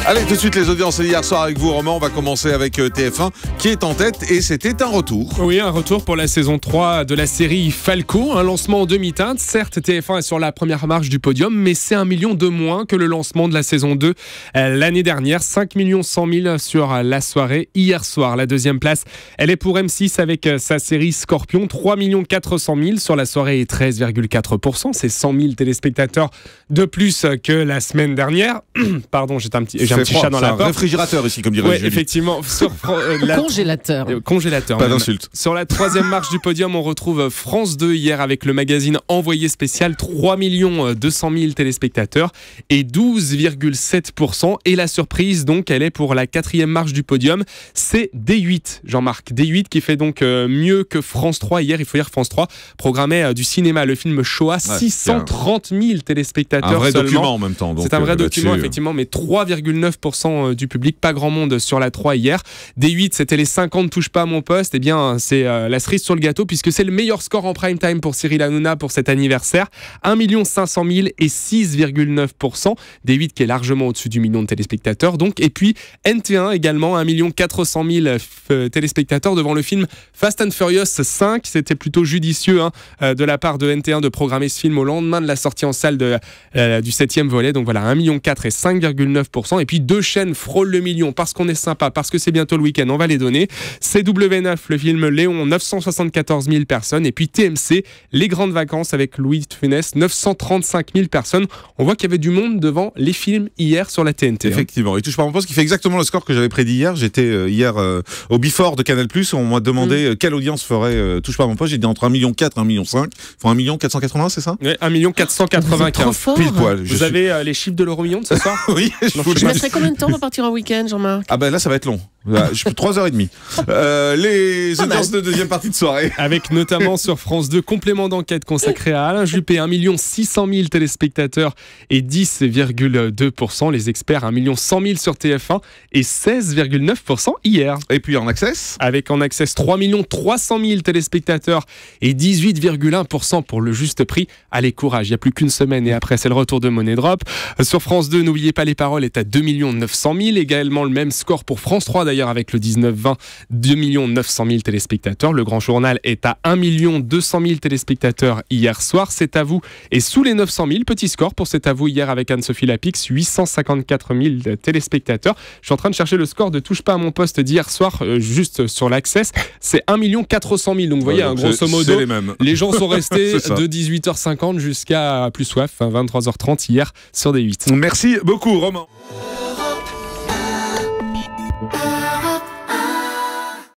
Allez, tout de suite les audiences hier soir avec vous, Romain. On va commencer avec TF1 qui est en tête et c'était un retour. Oui, un retour pour la saison 3 de la série Falco, un lancement en demi-teinte. Certes, TF1 est sur la première marche du podium, mais c'est 1 million de moins que le lancement de la saison 2 l'année dernière. 5 100 000 sur la soirée hier soir. La deuxième place, elle est pour M6 avec sa série Scorpion. 3 400 000 sur la soirée et 13,4%. C'est 100 000 téléspectateurs de plus que la semaine dernière. Pardon, j'ai un petit chat dans la porte. Un réfrigérateur ici, comme dirait Julie. Effectivement. Congélateur. Pas d'insulte. Sur la troisième marche du podium, on retrouve France 2 hier avec le magazine Envoyé spécial. 3 200 000 téléspectateurs et 12,7%. Et la surprise, donc, elle est pour la quatrième marche du podium. C'est D8, Jean-Marc. D8 qui fait donc mieux que France 3. Hier, il faut dire France 3 programmait du cinéma, le film Shoah, 630 000 téléspectateurs. Un vrai seulement. document en même temps. C'est un vrai document, effectivement, mais 3,9% du public, pas grand monde sur la 3 hier. D8, c'était les 50 touche pas à mon poste. Eh bien, c'est la cerise sur le gâteau puisque c'est le meilleur score en prime time pour Cyril Hanouna pour cet anniversaire. 1 500 000 et 6,9%. D8 qui est largement au-dessus du million de téléspectateurs. Donc, et puis NT1 également, 1 400 000 téléspectateurs devant le film Fast and Furious 5. C'était plutôt judicieux de la part de NT1 de programmer ce film au lendemain de la sortie en salle du 7e volet. Donc voilà, 1,4 million et 5,9%. Et puis deux chaînes frôlent le million parce qu'on est sympa, parce que c'est bientôt le week-end, on va les donner. CW9, le film Léon, 974 000 personnes. Et puis TMC, Les Grandes Vacances avec Louis de Funès, 935 000 personnes. On voit qu'il y avait du monde devant les films hier sur la TNT. Effectivement, il touche pas à mon poste qui fait exactement le score que j'avais prédit hier. J'étais hier au Before de Canal+, on m'a demandé quelle audience ferait touche pas à mon poste. J'ai dit entre 1,4 million et 1,5 million. Il faut 1 480 000, c'est ça? Oui, 1 495 000. Pile poil. Vous avez les chiffres de l'euro-million de ce soir? Oui, je mettrai combien de temps pour partir en week-end, Jean-Marc? Ah ben là, ça va être long. Je peux 3h30. Les audiences de deuxième partie de soirée. Avec notamment sur France 2, complément d'enquête consacré à Alain Juppé, 1 600 000 téléspectateurs et 10,2%. Les experts, 1 100 000 sur TF1 et 16,9% hier. Et puis en Access? Avec en Access 3 300 000 téléspectateurs et 18,1% pour le juste prix. Allez, courage, il n'y a plus qu'une semaine et après c'est le retour de Money Drop. Sur France 2, n'oubliez pas les paroles, est à 2 900 000. Également le même score pour France 3 d'ailleurs avec le 19-20, 2 900 000 téléspectateurs. Le Grand Journal est à 1 200 000 téléspectateurs hier soir. C'est à vous et sous les 900 000, petit score pour C'est à vous hier avec Anne-Sophie Lapix, 854 000 téléspectateurs. Je suis en train de chercher le score de Touche pas à mon poste d'hier soir, juste sur l'Access. C'est 1 400 000. Donc vous voyez, grosso modo, les gens sont restés de 18h50 jusqu'à plus soif, 23h30 hier sur D8. Merci beaucoup, Romain.